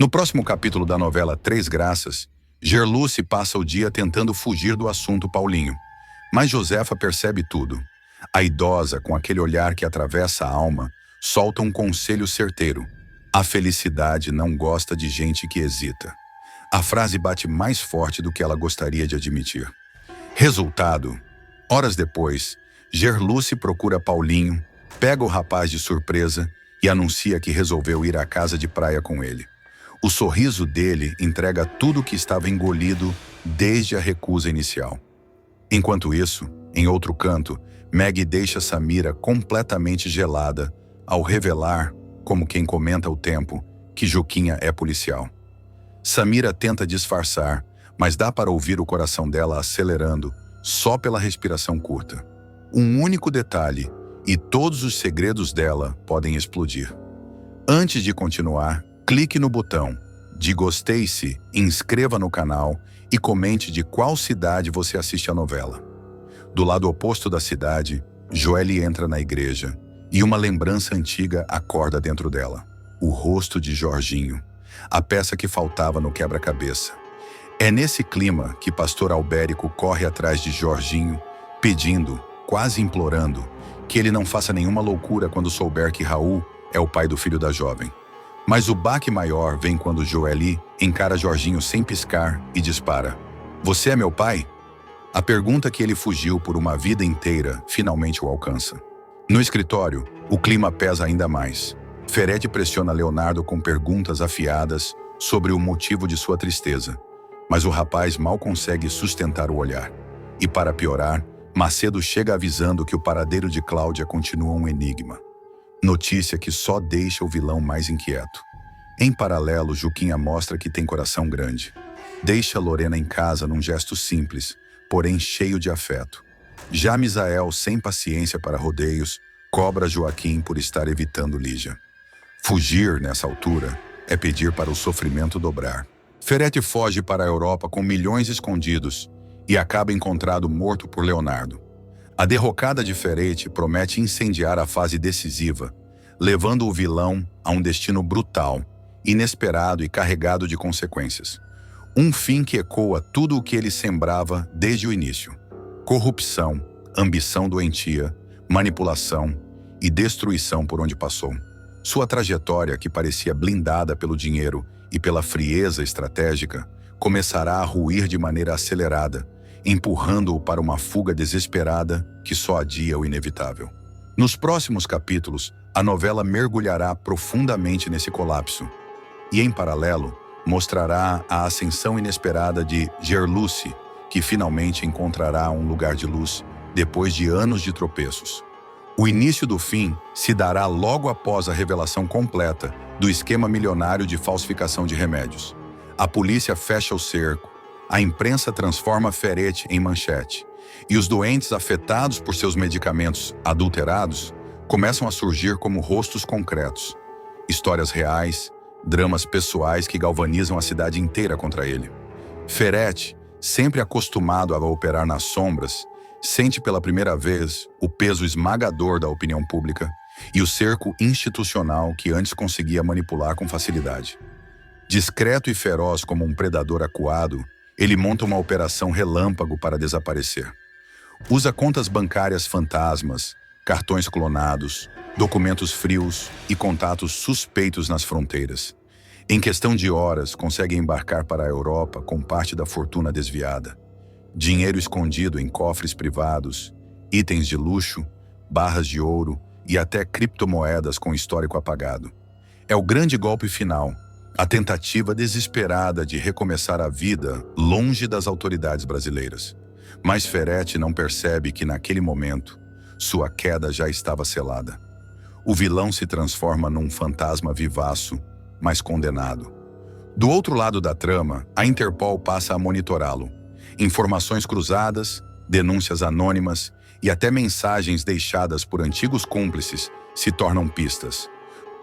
No próximo capítulo da novela Três Graças, Gerluce passa o dia tentando fugir do assunto Paulinho. Mas Josefa percebe tudo. A idosa, com aquele olhar que atravessa a alma, solta um conselho certeiro. A felicidade não gosta de gente que hesita. A frase bate mais forte do que ela gostaria de admitir. Resultado: horas depois, Gerluce procura Paulinho, pega o rapaz de surpresa e anuncia que resolveu ir à casa de praia com ele. O sorriso dele entrega tudo o que estava engolido desde a recusa inicial. Enquanto isso, em outro canto, Meg deixa Samira completamente gelada ao revelar, como quem comenta o tempo, que Juquinha é policial. Samira tenta disfarçar, mas dá para ouvir o coração dela acelerando só pela respiração curta. Um único detalhe, e todos os segredos dela podem explodir. Antes de continuar, clique no botão de gostei, se inscreva no canal e comente de qual cidade você assiste a novela. Do lado oposto da cidade, Joely entra na igreja e uma lembrança antiga acorda dentro dela. O rosto de Jorginho, a peça que faltava no quebra-cabeça. É nesse clima que Pastor Albérico corre atrás de Jorginho, pedindo, quase implorando, que ele não faça nenhuma loucura quando souber que Raul é o pai do filho da jovem. Mas o baque maior vem quando Joely encara Jorginho sem piscar e dispara. Você é meu pai? A pergunta que ele fugiu por uma vida inteira finalmente o alcança. No escritório, o clima pesa ainda mais. Ferete pressiona Leonardo com perguntas afiadas sobre o motivo de sua tristeza. Mas o rapaz mal consegue sustentar o olhar. E para piorar, Macedo chega avisando que o paradeiro de Cláudia continua um enigma. Notícia que só deixa o vilão mais inquieto. Em paralelo, Juquinha mostra que tem coração grande. Deixa Lorena em casa num gesto simples, porém cheio de afeto. Já Misael, sem paciência para rodeios, cobra Joaquim por estar evitando Lígia. Fugir, nessa altura, é pedir para o sofrimento dobrar. Ferete foge para a Europa com milhões escondidos e acaba encontrado morto por Leonardo. A derrocada de Ferete promete incendiar a fase decisiva, levando o vilão a um destino brutal, inesperado e carregado de consequências. Um fim que ecoa tudo o que ele sembrava desde o início. Corrupção, ambição doentia, manipulação e destruição por onde passou. Sua trajetória, que parecia blindada pelo dinheiro e pela frieza estratégica, começará a ruir de maneira acelerada, empurrando-o para uma fuga desesperada que só adia o inevitável. Nos próximos capítulos, a novela mergulhará profundamente nesse colapso e, em paralelo, mostrará a ascensão inesperada de Gerluce, que finalmente encontrará um lugar de luz depois de anos de tropeços. O início do fim se dará logo após a revelação completa do esquema milionário de falsificação de remédios. A polícia fecha o cerco, a imprensa transforma Ferete em manchete, e os doentes afetados por seus medicamentos adulterados começam a surgir como rostos concretos. Histórias reais, dramas pessoais que galvanizam a cidade inteira contra ele. Ferete, sempre acostumado a operar nas sombras, sente pela primeira vez o peso esmagador da opinião pública e o cerco institucional que antes conseguia manipular com facilidade. Discreto e feroz como um predador acuado, ele monta uma operação relâmpago para desaparecer. Usa contas bancárias fantasmas, cartões clonados, documentos frios e contatos suspeitos nas fronteiras. Em questão de horas, consegue embarcar para a Europa com parte da fortuna desviada. Dinheiro escondido em cofres privados, itens de luxo, barras de ouro e até criptomoedas com histórico apagado. É o grande golpe final, a tentativa desesperada de recomeçar a vida longe das autoridades brasileiras. Mas Ferete não percebe que, naquele momento, sua queda já estava selada. O vilão se transforma num fantasma vivaço, mas condenado. Do outro lado da trama, a Interpol passa a monitorá-lo. Informações cruzadas, denúncias anônimas e até mensagens deixadas por antigos cúmplices se tornam pistas.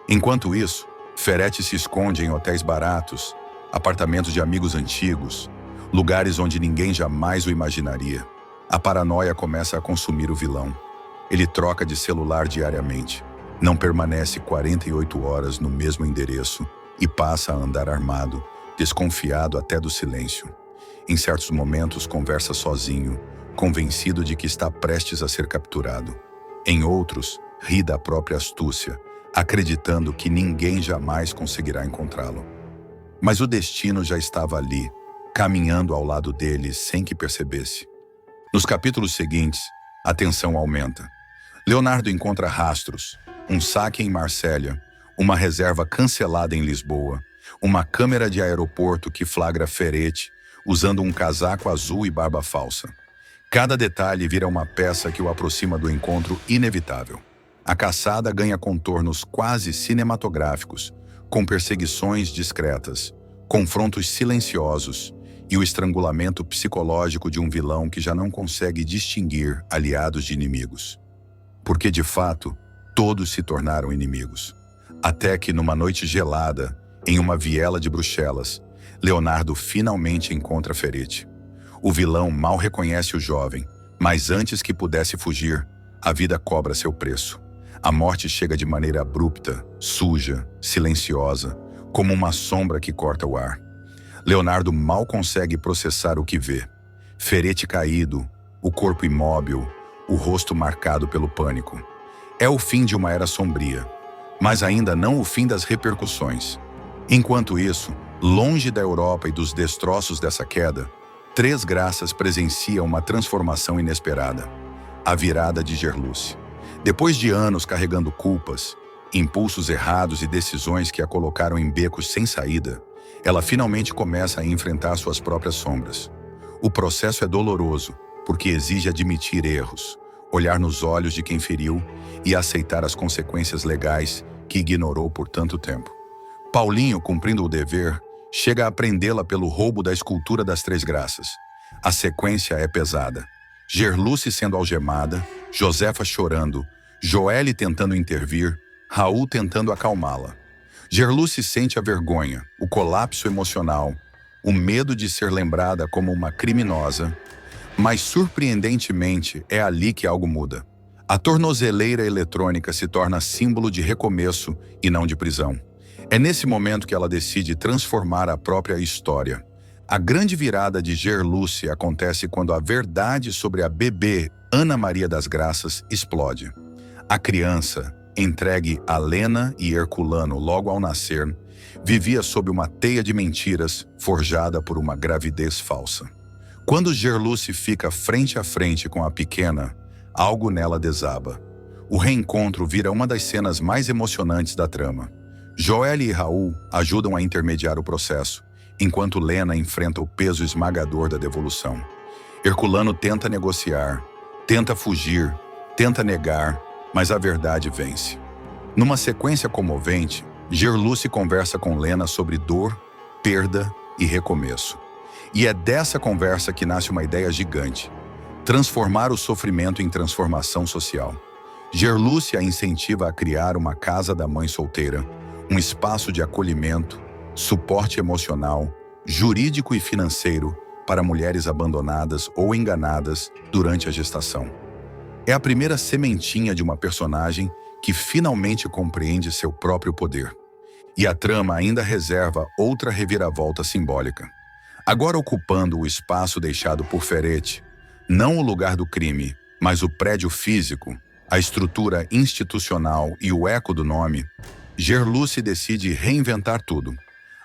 Enquanto isso, Ferete se esconde em hotéis baratos, apartamentos de amigos antigos, lugares onde ninguém jamais o imaginaria. A paranoia começa a consumir o vilão. Ele troca de celular diariamente. Não permanece 48 horas no mesmo endereço e passa a andar armado, desconfiado até do silêncio. Em certos momentos, conversa sozinho, convencido de que está prestes a ser capturado. Em outros, ri da própria astúcia, acreditando que ninguém jamais conseguirá encontrá-lo. Mas o destino já estava ali, caminhando ao lado dele sem que percebesse. Nos capítulos seguintes, a tensão aumenta. Leonardo encontra rastros, um saque em Marsella, uma reserva cancelada em Lisboa, uma câmera de aeroporto que flagra Ferretti usando um casaco azul e barba falsa. Cada detalhe vira uma peça que o aproxima do encontro inevitável. A caçada ganha contornos quase cinematográficos, com perseguições discretas, confrontos silenciosos e o estrangulamento psicológico de um vilão que já não consegue distinguir aliados de inimigos. Porque, de fato, todos se tornaram inimigos. Até que, numa noite gelada, em uma viela de Bruxelas, Leonardo finalmente encontra Ferretti. O vilão mal reconhece o jovem, mas antes que pudesse fugir, a vida cobra seu preço. A morte chega de maneira abrupta, suja, silenciosa, como uma sombra que corta o ar. Leonardo mal consegue processar o que vê. Ferretti caído, o corpo imóvel, o rosto marcado pelo pânico. É o fim de uma era sombria, mas ainda não o fim das repercussões. Enquanto isso, longe da Europa e dos destroços dessa queda, Três Graças presencia uma transformação inesperada: a virada de Gerluce. Depois de anos carregando culpas, impulsos errados e decisões que a colocaram em becos sem saída, ela finalmente começa a enfrentar suas próprias sombras. O processo é doloroso, porque exige admitir erros, olhar nos olhos de quem feriu e aceitar as consequências legais que ignorou por tanto tempo. Paulinho, cumprindo o dever, chega a prendê-la pelo roubo da escultura das Três Graças. A sequência é pesada. Gerluce sendo algemada, Josefa chorando, Joelle tentando intervir, Raul tentando acalmá-la. Gerluce sente a vergonha, o colapso emocional, o medo de ser lembrada como uma criminosa, mas surpreendentemente é ali que algo muda. A tornozeleira eletrônica se torna símbolo de recomeço e não de prisão. É nesse momento que ela decide transformar a própria história. A grande virada de Gerluce acontece quando a verdade sobre a bebê Ana Maria das Graças explode. A criança, entregue a Lena e Herculano logo ao nascer, vivia sob uma teia de mentiras forjada por uma gravidez falsa. Quando Gerluce fica frente a frente com a pequena, algo nela desaba. O reencontro vira uma das cenas mais emocionantes da trama. Joelle e Raul ajudam a intermediar o processo, enquanto Lena enfrenta o peso esmagador da devolução. Herculano tenta negociar, tenta fugir, tenta negar, mas a verdade vence. Numa sequência comovente, Gerluce conversa com Lena sobre dor, perda e recomeço. E é dessa conversa que nasce uma ideia gigante: transformar o sofrimento em transformação social. Gerluce a incentiva a criar uma casa da mãe solteira, um espaço de acolhimento, suporte emocional, jurídico e financeiro para mulheres abandonadas ou enganadas durante a gestação. É a primeira sementinha de uma personagem que finalmente compreende seu próprio poder. E a trama ainda reserva outra reviravolta simbólica. Agora ocupando o espaço deixado por Ferretti, não o lugar do crime, mas o prédio físico, a estrutura institucional e o eco do nome, Gerluce decide reinventar tudo.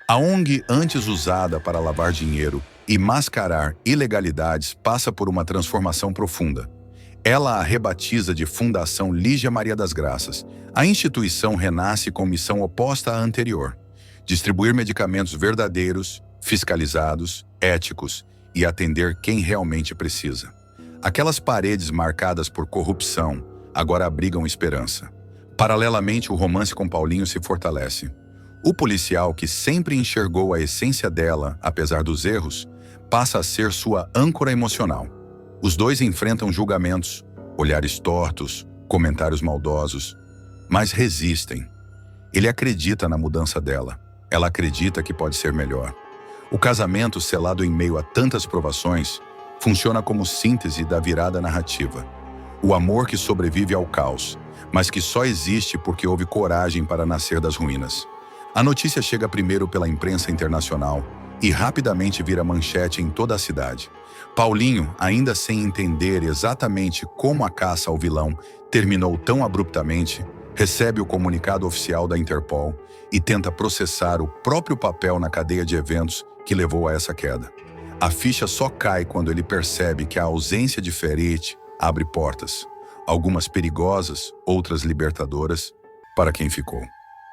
A ONG antes usada para lavar dinheiro e mascarar ilegalidades passa por uma transformação profunda. Ela a rebatiza de Fundação Lígia Maria das Graças. A instituição renasce com missão oposta à anterior: distribuir medicamentos verdadeiros, fiscalizados, éticos e atender quem realmente precisa. Aquelas paredes marcadas por corrupção agora abrigam esperança. Paralelamente, o romance com Paulinho se fortalece. O policial que sempre enxergou a essência dela, apesar dos erros, passa a ser sua âncora emocional. Os dois enfrentam julgamentos, olhares tortos, comentários maldosos, mas resistem. Ele acredita na mudança dela. Ela acredita que pode ser melhor. O casamento, selado em meio a tantas provações, funciona como síntese da virada narrativa. O amor que sobrevive ao caos, mas que só existe porque houve coragem para nascer das ruínas. A notícia chega primeiro pela imprensa internacional e rapidamente vira manchete em toda a cidade. Paulinho, ainda sem entender exatamente como a caça ao vilão terminou tão abruptamente, recebe o comunicado oficial da Interpol e tenta processar o próprio papel na cadeia de eventos que levou a essa queda. A ficha só cai quando ele percebe que a ausência de Ferete abre portas, algumas perigosas, outras libertadoras, para quem ficou.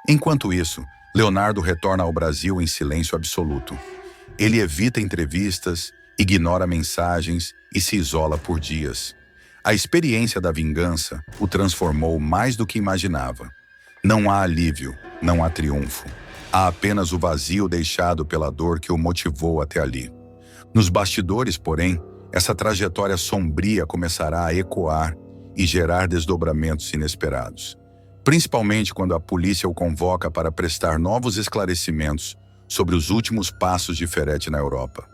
Enquanto isso, Leonardo retorna ao Brasil em silêncio absoluto. Ele evita entrevistas, ignora mensagens e se isola por dias. A experiência da vingança o transformou mais do que imaginava. Não há alívio, não há triunfo. Há apenas o vazio deixado pela dor que o motivou até ali. Nos bastidores, porém, essa trajetória sombria começará a ecoar e gerar desdobramentos inesperados. Principalmente quando a polícia o convoca para prestar novos esclarecimentos sobre os últimos passos de Ferete na Europa.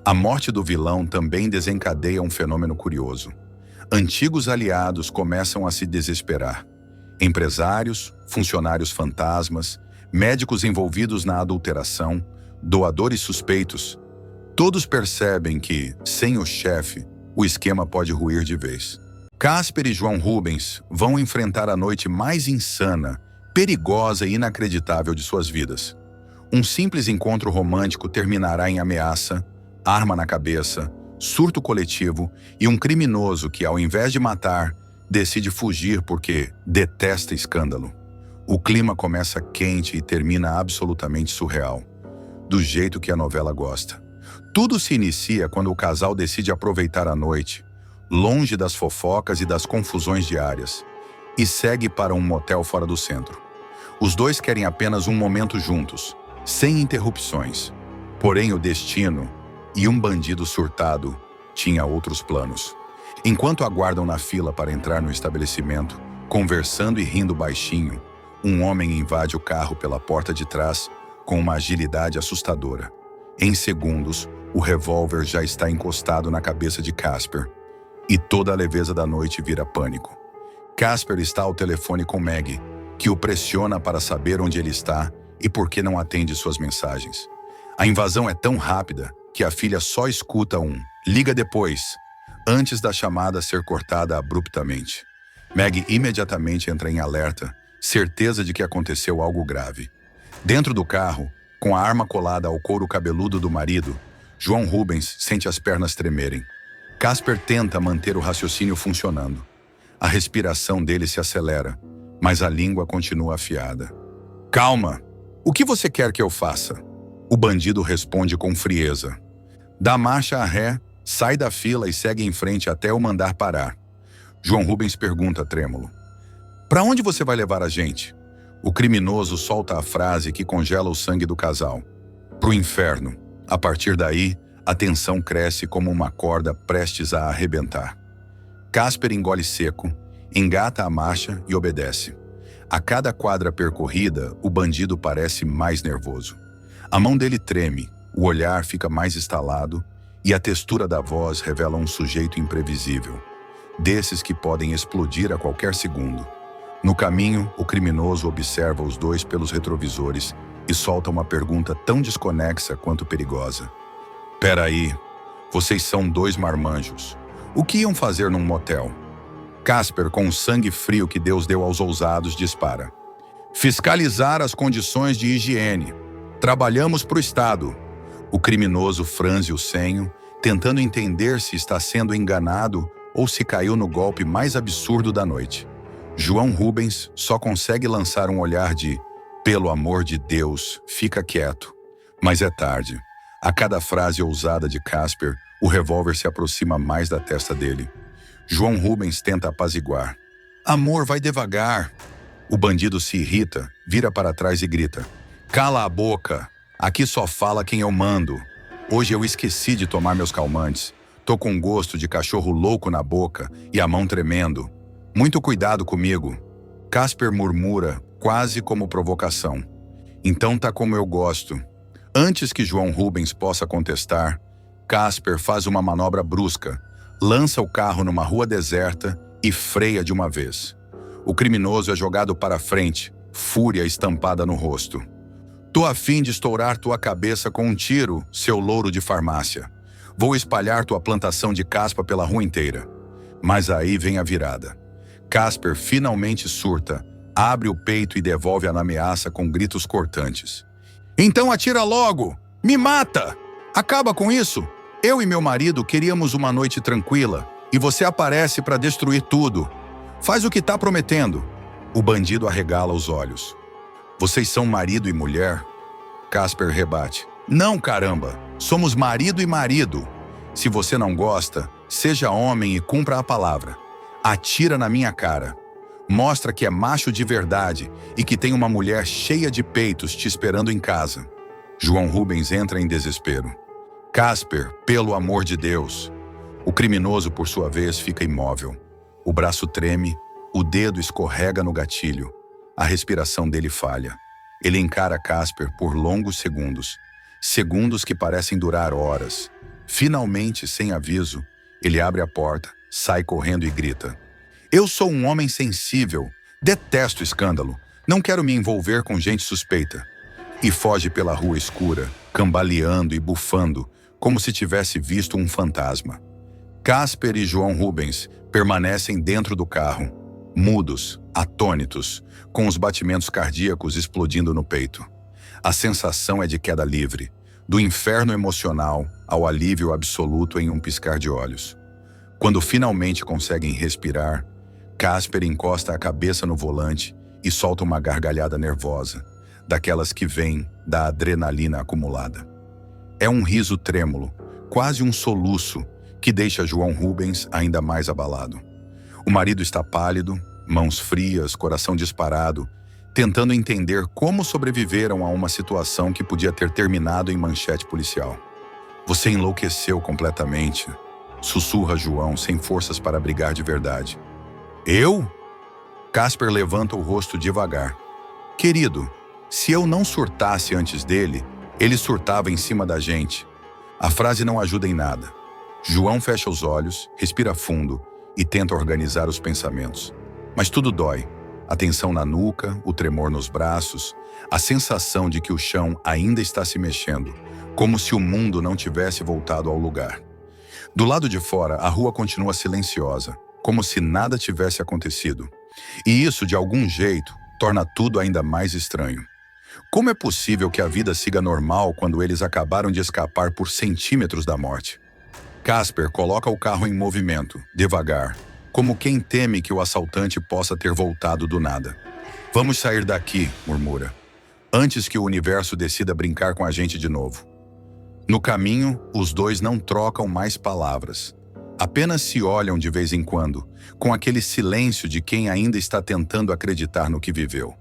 A morte do vilão também desencadeia um fenômeno curioso. Antigos aliados começam a se desesperar. Empresários, funcionários fantasmas, médicos envolvidos na adulteração, doadores suspeitos, todos percebem que, sem o chefe, o esquema pode ruir de vez. Casper e João Rubens vão enfrentar a noite mais insana, perigosa e inacreditável de suas vidas. Um simples encontro romântico terminará em ameaça, arma na cabeça, surto coletivo e um criminoso que, ao invés de matar, decide fugir porque detesta escândalo. O clima começa quente e termina absolutamente surreal, do jeito que a novela gosta. Tudo se inicia quando o casal decide aproveitar a noite, longe das fofocas e das confusões diárias, e segue para um motel fora do centro. Os dois querem apenas um momento juntos, sem interrupções. Porém, o destino e um bandido surtado tinha outros planos. Enquanto aguardam na fila para entrar no estabelecimento, conversando e rindo baixinho, um homem invade o carro pela porta de trás com uma agilidade assustadora. Em segundos, o revólver já está encostado na cabeça de Casper, e toda a leveza da noite vira pânico. Casper está ao telefone com Maggie, que o pressiona para saber onde ele está e por que não atende suas mensagens. A invasão é tão rápida que a filha só escuta um "liga depois", antes da chamada ser cortada abruptamente. Maggie imediatamente entra em alerta, certeza de que aconteceu algo grave. Dentro do carro, com a arma colada ao couro cabeludo do marido, João Rubens sente as pernas tremerem. Casper tenta manter o raciocínio funcionando. A respiração dele se acelera, mas a língua continua afiada. "Calma! O que você quer que eu faça?" O bandido responde com frieza. Dá marcha a ré, sai da fila e segue em frente até o mandar parar. João Rubens pergunta trêmulo: "Para onde você vai levar a gente?" O criminoso solta a frase que congela o sangue do casal: "Pro inferno." A partir daí, a tensão cresce como uma corda prestes a arrebentar. Casper engole seco, engata a marcha e obedece. A cada quadra percorrida, o bandido parece mais nervoso. A mão dele treme, o olhar fica mais estalado e a textura da voz revela um sujeito imprevisível, desses que podem explodir a qualquer segundo. No caminho, o criminoso observa os dois pelos retrovisores e solta uma pergunta tão desconexa quanto perigosa. "Peraí, vocês são dois marmanjos. O que iam fazer num motel?" Casper, com o sangue frio que Deus deu aos ousados, dispara: "Fiscalizar as condições de higiene. Trabalhamos pro Estado." O criminoso franze o senho, tentando entender se está sendo enganado ou se caiu no golpe mais absurdo da noite. João Rubens só consegue lançar um olhar de "pelo amor de Deus, fica quieto." Mas é tarde. A cada frase ousada de Casper, o revólver se aproxima mais da testa dele. João Rubens tenta apaziguar: "Amor, vai devagar." O bandido se irrita, vira para trás e grita: "Cala a boca! Aqui só fala quem eu mando. Hoje eu esqueci de tomar meus calmantes. Tô com gosto de cachorro louco na boca e a mão tremendo. Muito cuidado comigo." Casper murmura, quase como provocação: "Então tá como eu gosto." Antes que João Rubens possa contestar, Casper faz uma manobra brusca, lança o carro numa rua deserta e freia de uma vez. O criminoso é jogado para frente, fúria estampada no rosto. Tô a fim de estourar tua cabeça com um tiro, seu louro de farmácia. Vou espalhar tua plantação de caspa pela rua inteira. Mas aí vem a virada. Casper finalmente surta, abre o peito e devolve a ameaça com gritos cortantes. Então atira logo! Me mata! Acaba com isso! Eu e meu marido queríamos uma noite tranquila e você aparece para destruir tudo. Faz o que tá prometendo. O bandido arregala os olhos. Vocês são marido e mulher? Casper rebate. Não, caramba! Somos marido e marido. Se você não gosta, seja homem e cumpra a palavra. Atira na minha cara. Mostra que é macho de verdade e que tem uma mulher cheia de peitos te esperando em casa. João Rubens entra em desespero. Casper, pelo amor de Deus. O criminoso, por sua vez, fica imóvel. O braço treme, o dedo escorrega no gatilho. A respiração dele falha. Ele encara Casper por longos segundos. Segundos que parecem durar horas. Finalmente, sem aviso, ele abre a porta, sai correndo e grita. Eu sou um homem sensível. Detesto escândalo. Não quero me envolver com gente suspeita. E foge pela rua escura, cambaleando e bufando, como se tivesse visto um fantasma. Casper e João Rubens permanecem dentro do carro, mudos, atônitos, com os batimentos cardíacos explodindo no peito. A sensação é de queda livre, do inferno emocional ao alívio absoluto em um piscar de olhos. Quando finalmente conseguem respirar, Casper encosta a cabeça no volante e solta uma gargalhada nervosa, daquelas que vêm da adrenalina acumulada. É um riso trêmulo, quase um soluço, que deixa João Rubens ainda mais abalado. O marido está pálido, mãos frias, coração disparado, tentando entender como sobreviveram a uma situação que podia ter terminado em manchete policial. Você enlouqueceu completamente, sussurra João, sem forças para brigar de verdade. Eu? Casper levanta o rosto devagar. Querido, se eu não surtasse antes dele, ele surtava em cima da gente. A frase não ajuda em nada. João fecha os olhos, respira fundo e tenta organizar os pensamentos. Mas tudo dói. A tensão na nuca, o tremor nos braços, a sensação de que o chão ainda está se mexendo, como se o mundo não tivesse voltado ao lugar. Do lado de fora, a rua continua silenciosa, como se nada tivesse acontecido. E isso, de algum jeito, torna tudo ainda mais estranho. Como é possível que a vida siga normal quando eles acabaram de escapar por centímetros da morte? Casper coloca o carro em movimento, devagar, como quem teme que o assaltante possa ter voltado do nada. Vamos sair daqui, murmura, antes que o universo decida brincar com a gente de novo. No caminho, os dois não trocam mais palavras. Apenas se olham de vez em quando, com aquele silêncio de quem ainda está tentando acreditar no que viveu.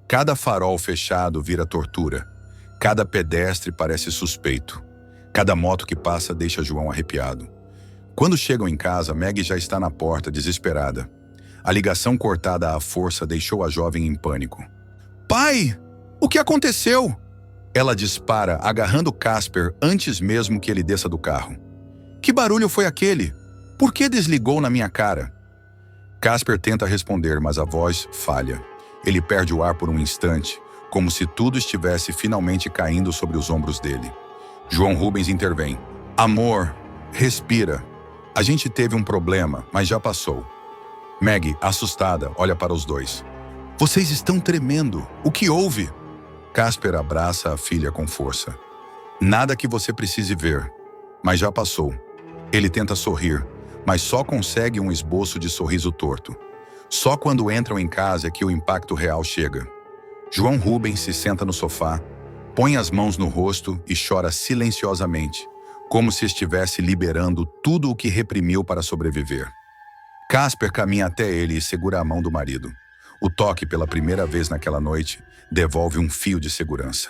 Cada farol fechado vira tortura. Cada pedestre parece suspeito. Cada moto que passa deixa João arrepiado. Quando chegam em casa, Maggie já está na porta, desesperada. A ligação cortada à força deixou a jovem em pânico. Pai! O que aconteceu? Ela dispara, agarrando Casper antes mesmo que ele desça do carro. Que barulho foi aquele? Por que desligou na minha cara? Casper tenta responder, mas a voz falha. Ele perde o ar por um instante, como se tudo estivesse finalmente caindo sobre os ombros dele. João Rubens intervém. Amor, respira. A gente teve um problema, mas já passou. Maggie, assustada, olha para os dois. Vocês estão tremendo. O que houve? Casper abraça a filha com força. Nada que você precise ver, mas já passou. Ele tenta sorrir, mas só consegue um esboço de sorriso torto. Só quando entram em casa é que o impacto real chega. João Rubens se senta no sofá, põe as mãos no rosto e chora silenciosamente, como se estivesse liberando tudo o que reprimiu para sobreviver. Casper caminha até ele e segura a mão do marido. O toque, pela primeira vez naquela noite, devolve um fio de segurança.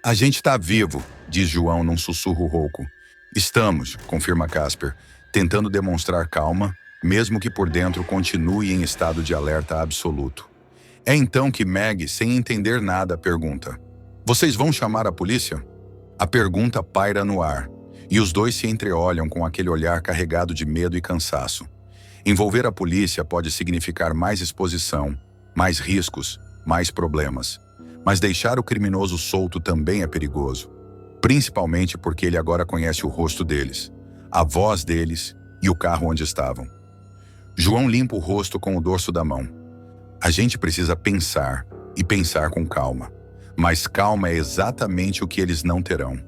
A gente está vivo, diz João num sussurro rouco. Estamos, confirma Casper, tentando demonstrar calma, mesmo que por dentro continue em estado de alerta absoluto. É então que Maggie, sem entender nada, pergunta: Vocês vão chamar a polícia? A pergunta paira no ar, e os dois se entreolham com aquele olhar carregado de medo e cansaço. Envolver a polícia pode significar mais exposição, mais riscos, mais problemas. Mas deixar o criminoso solto também é perigoso, principalmente porque ele agora conhece o rosto deles, a voz deles e o carro onde estavam. João limpa o rosto com o dorso da mão. A gente precisa pensar, e pensar com calma. Mas calma é exatamente o que eles não terão.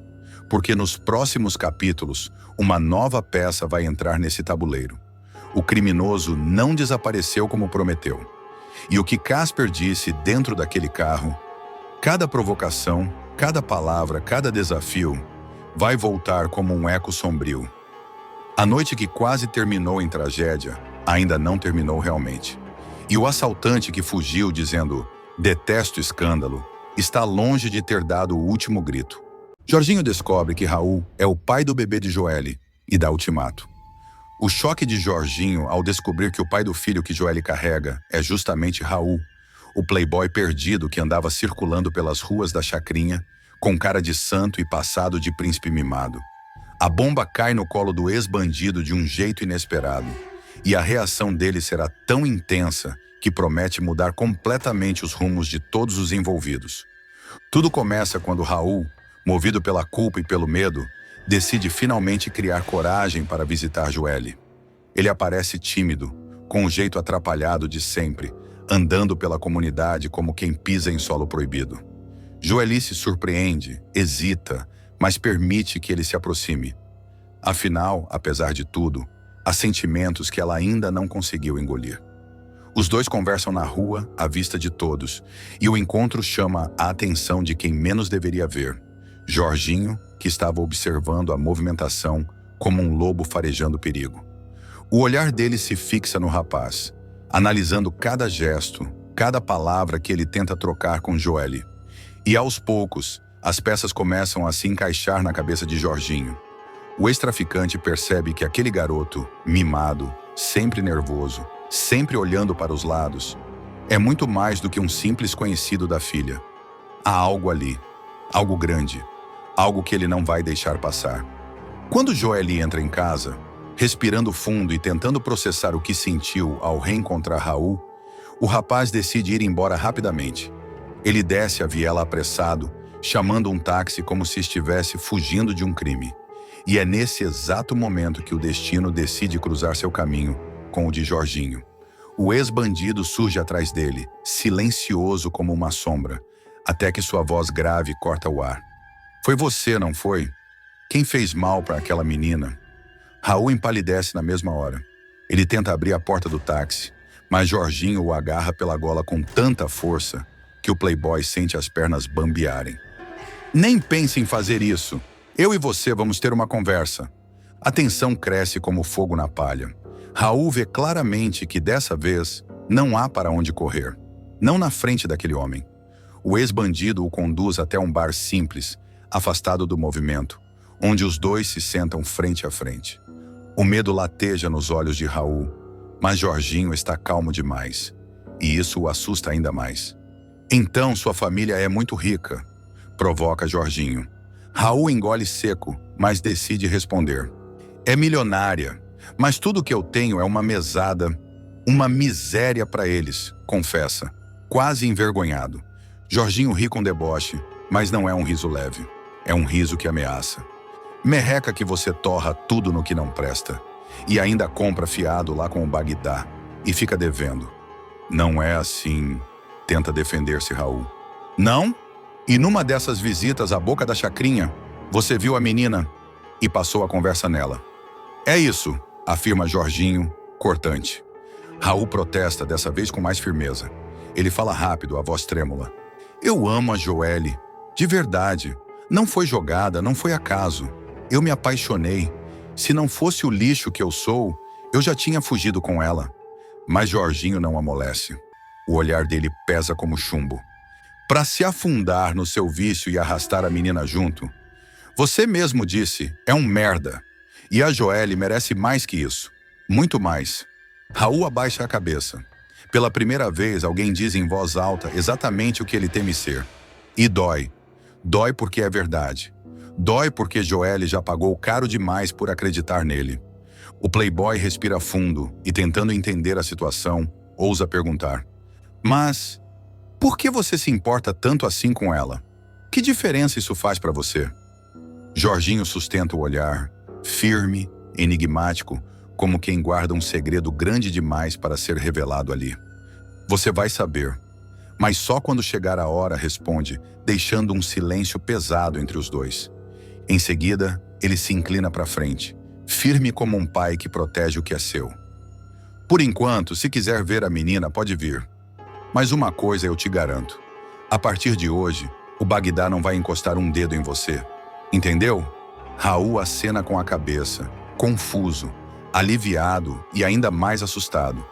Porque nos próximos capítulos, uma nova peça vai entrar nesse tabuleiro. O criminoso não desapareceu como prometeu. E o que Casper disse dentro daquele carro, cada provocação, cada palavra, cada desafio, vai voltar como um eco sombrio. A noite que quase terminou em tragédia, ainda não terminou realmente. E o assaltante que fugiu dizendo, detesto escândalo, está longe de ter dado o último grito. Jorginho descobre que Raul é o pai do bebê de Joelle e dá ultimato. O choque de Jorginho ao descobrir que o pai do filho que Joelle carrega é justamente Raul, o playboy perdido que andava circulando pelas ruas da chacrinha, com cara de santo e passado de príncipe mimado. A bomba cai no colo do ex-bandido de um jeito inesperado, e a reação dele será tão intensa que promete mudar completamente os rumos de todos os envolvidos. Tudo começa quando Raul, movido pela culpa e pelo medo, decide finalmente criar coragem para visitar Joelle. Ele aparece tímido, com o jeito atrapalhado de sempre, andando pela comunidade como quem pisa em solo proibido. Joelle se surpreende, hesita, mas permite que ele se aproxime. Afinal, apesar de tudo, há sentimentos que ela ainda não conseguiu engolir. Os dois conversam na rua, à vista de todos, e o encontro chama a atenção de quem menos deveria ver. Jorginho, que estava observando a movimentação como um lobo farejando perigo. O olhar dele se fixa no rapaz, analisando cada gesto, cada palavra que ele tenta trocar com Joelle. E aos poucos, as peças começam a se encaixar na cabeça de Jorginho. O ex-traficante percebe que aquele garoto, mimado, sempre nervoso, sempre olhando para os lados, é muito mais do que um simples conhecido da filha. Há algo ali, algo grande, algo que ele não vai deixar passar. Quando Joelle entra em casa, respirando fundo e tentando processar o que sentiu ao reencontrar Raul, o rapaz decide ir embora rapidamente. Ele desce a viela apressado, chamando um táxi como se estivesse fugindo de um crime. E é nesse exato momento que o destino decide cruzar seu caminho com o de Jorginho. O ex-bandido surge atrás dele, silencioso como uma sombra, até que sua voz grave corta o ar. Foi você, não foi? Quem fez mal para aquela menina? Raul empalidece na mesma hora. Ele tenta abrir a porta do táxi, mas Jorginho o agarra pela gola com tanta força que o playboy sente as pernas bambearem. Nem pense em fazer isso. Eu e você vamos ter uma conversa. A tensão cresce como fogo na palha. Raul vê claramente que dessa vez não há para onde correr. Não na frente daquele homem. O ex-bandido o conduz até um bar simples, afastado do movimento, onde os dois se sentam frente a frente. O medo lateja nos olhos de Raul, mas Jorginho está calmo demais, e isso o assusta ainda mais. Então sua família é muito rica, provoca Jorginho. Raul engole seco, mas decide responder. É milionária, mas tudo que eu tenho é uma mesada, uma miséria para eles, confessa, quase envergonhado. Jorginho ri com deboche, mas não é um riso leve. É um riso que ameaça. Merreca que você torra tudo no que não presta. E ainda compra fiado lá com o Bagdá. E fica devendo. Não é assim, tenta defender-se Raul. Não? E numa dessas visitas à boca da chacrinha, você viu a menina e passou a conversa nela. É isso, afirma Jorginho, cortante. Raul protesta, dessa vez com mais firmeza. Ele fala rápido, a voz trêmula. Eu amo a Joelle, de verdade. Não foi jogada, não foi acaso. Eu me apaixonei. Se não fosse o lixo que eu sou, eu já tinha fugido com ela. Mas Jorginho não amolece. O olhar dele pesa como chumbo. Para se afundar no seu vício e arrastar a menina junto. Você mesmo disse, é um merda. E a Joelle merece mais que isso. Muito mais. Raul abaixa a cabeça. Pela primeira vez, alguém diz em voz alta exatamente o que ele teme ser. E dói. Dói porque é verdade. Dói porque Joelle já pagou caro demais por acreditar nele. O playboy respira fundo e, tentando entender a situação, ousa perguntar. Mas Por que você se importa tanto assim com ela? Que diferença isso faz para você? Jorginho sustenta o olhar, firme, enigmático, como quem guarda um segredo grande demais para ser revelado ali. Você vai saber, mas só quando chegar a hora, responde, deixando um silêncio pesado entre os dois. Em seguida, ele se inclina para frente, firme como um pai que protege o que é seu. Por enquanto, se quiser ver a menina, pode vir. Mas uma coisa eu te garanto. A partir de hoje, o Bagdá não vai encostar um dedo em você. Entendeu? Raul acena com a cabeça, confuso, aliviado e ainda mais assustado,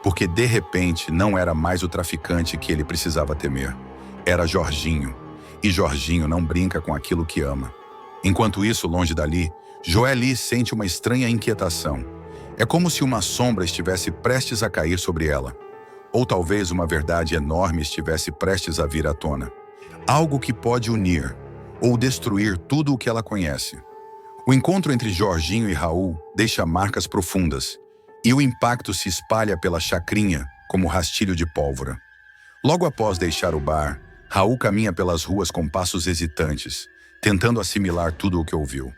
porque de repente não era mais o traficante que ele precisava temer. Era Jorginho. E Jorginho não brinca com aquilo que ama. Enquanto isso, longe dali, Joely sente uma estranha inquietação. É como se uma sombra estivesse prestes a cair sobre ela. Ou talvez uma verdade enorme estivesse prestes a vir à tona. Algo que pode unir ou destruir tudo o que ela conhece. O encontro entre Jorginho e Raul deixa marcas profundas, e o impacto se espalha pela chacrinha como rastilho de pólvora. Logo após deixar o bar, Raul caminha pelas ruas com passos hesitantes, tentando assimilar tudo o que ouviu.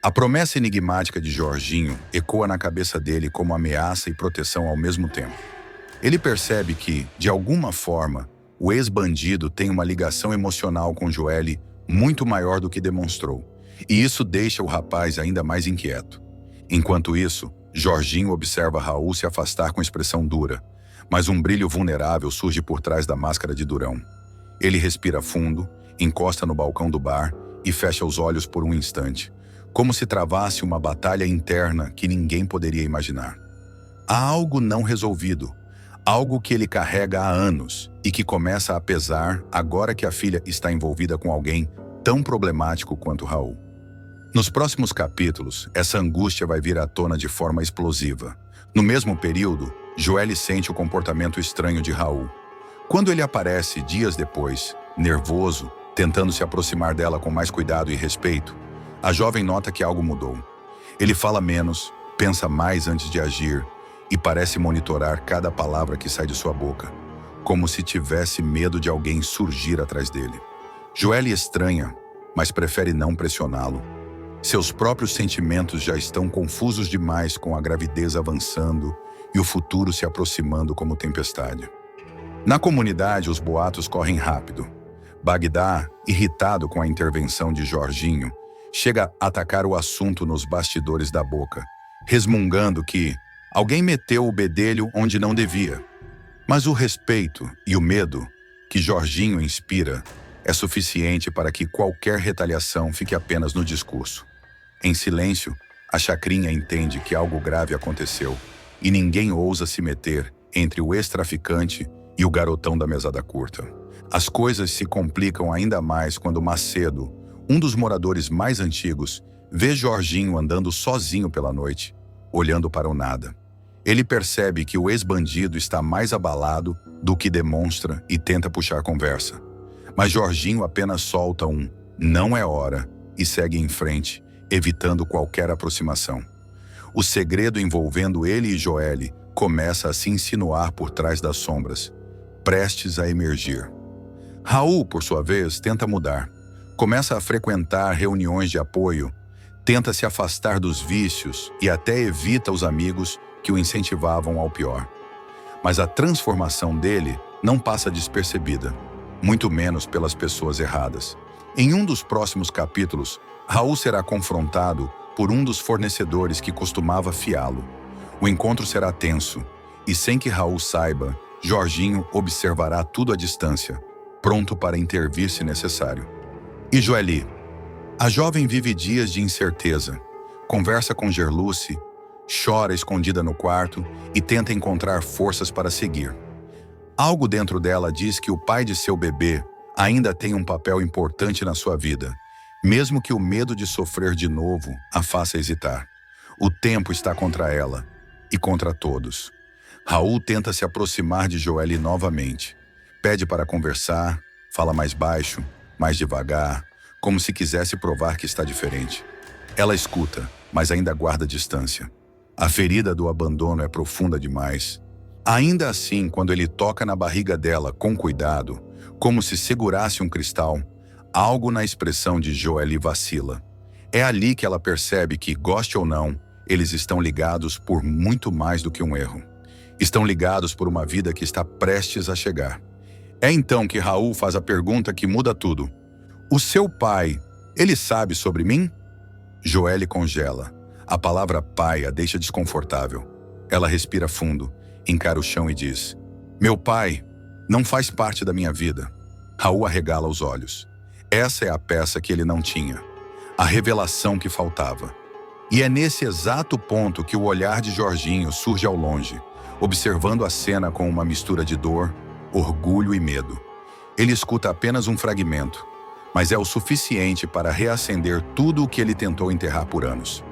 A promessa enigmática de Jorginho ecoa na cabeça dele como ameaça e proteção ao mesmo tempo. Ele percebe que, de alguma forma, o ex-bandido tem uma ligação emocional com Joely muito maior do que demonstrou, e isso deixa o rapaz ainda mais inquieto. Enquanto isso, Jorginho observa Raul se afastar com expressão dura, mas um brilho vulnerável surge por trás da máscara de durão. Ele respira fundo, encosta no balcão do bar e fecha os olhos por um instante, como se travasse uma batalha interna que ninguém poderia imaginar. Há algo não resolvido, algo que ele carrega há anos e que começa a pesar agora que a filha está envolvida com alguém tão problemático quanto Raul. Nos próximos capítulos, essa angústia vai vir à tona de forma explosiva. No mesmo período, Joely sente o comportamento estranho de Raul. Quando ele aparece dias depois, nervoso, tentando se aproximar dela com mais cuidado e respeito, a jovem nota que algo mudou. Ele fala menos, pensa mais antes de agir e parece monitorar cada palavra que sai de sua boca, como se tivesse medo de alguém surgir atrás dele. Joely estranha, mas prefere não pressioná-lo. Seus próprios sentimentos já estão confusos demais com a gravidez avançando e o futuro se aproximando como tempestade. Na comunidade, os boatos correm rápido. Bagdá, irritado com a intervenção de Jorginho, chega a atacar o assunto nos bastidores da boca, resmungando que alguém meteu o bedelho onde não devia. Mas o respeito e o medo que Jorginho inspira é suficiente para que qualquer retaliação fique apenas no discurso. Em silêncio, a chacrinha entende que algo grave aconteceu e ninguém ousa se meter entre o ex-traficante e o garotão da mesada curta. As coisas se complicam ainda mais quando Macedo, um dos moradores mais antigos, vê Jorginho andando sozinho pela noite, olhando para o nada. Ele percebe que o ex-bandido está mais abalado do que demonstra e tenta puxar conversa. Mas Jorginho apenas solta um "não é hora" e segue em frente, evitando qualquer aproximação. O segredo envolvendo ele e Joely começa a se insinuar por trás das sombras, prestes a emergir. Raul, por sua vez, tenta mudar. Começa a frequentar reuniões de apoio, tenta se afastar dos vícios e até evita os amigos que o incentivavam ao pior. Mas a transformação dele não passa despercebida, muito menos pelas pessoas erradas. Em um dos próximos capítulos, Raul será confrontado por um dos fornecedores que costumava fiá-lo. O encontro será tenso, e sem que Raul saiba, Jorginho observará tudo à distância, pronto para intervir se necessário. E Joely? A jovem vive dias de incerteza. Conversa com Gerluce, chora escondida no quarto e tenta encontrar forças para seguir. Algo dentro dela diz que o pai de seu bebê ainda tem um papel importante na sua vida, mesmo que o medo de sofrer de novo a faça hesitar. O tempo está contra ela e contra todos. Raul tenta se aproximar de Joely novamente. Pede para conversar, fala mais baixo, mais devagar, como se quisesse provar que está diferente. Ela escuta, mas ainda guarda distância. A ferida do abandono é profunda demais. Ainda assim, quando ele toca na barriga dela com cuidado, como se segurasse um cristal, algo na expressão de Joely vacila. É ali que ela percebe que, goste ou não, eles estão ligados por muito mais do que um erro. Estão ligados por uma vida que está prestes a chegar. É então que Raul faz a pergunta que muda tudo. O seu pai, ele sabe sobre mim? Joely congela. A palavra pai a deixa desconfortável. Ela respira fundo, encara o chão e diz: meu pai não faz parte da minha vida. Raul arregala os olhos. Essa é a peça que ele não tinha. A revelação que faltava. E é nesse exato ponto que o olhar de Jorginho surge ao longe, observando a cena com uma mistura de dor, orgulho e medo. Ele escuta apenas um fragmento, mas é o suficiente para reacender tudo o que ele tentou enterrar por anos.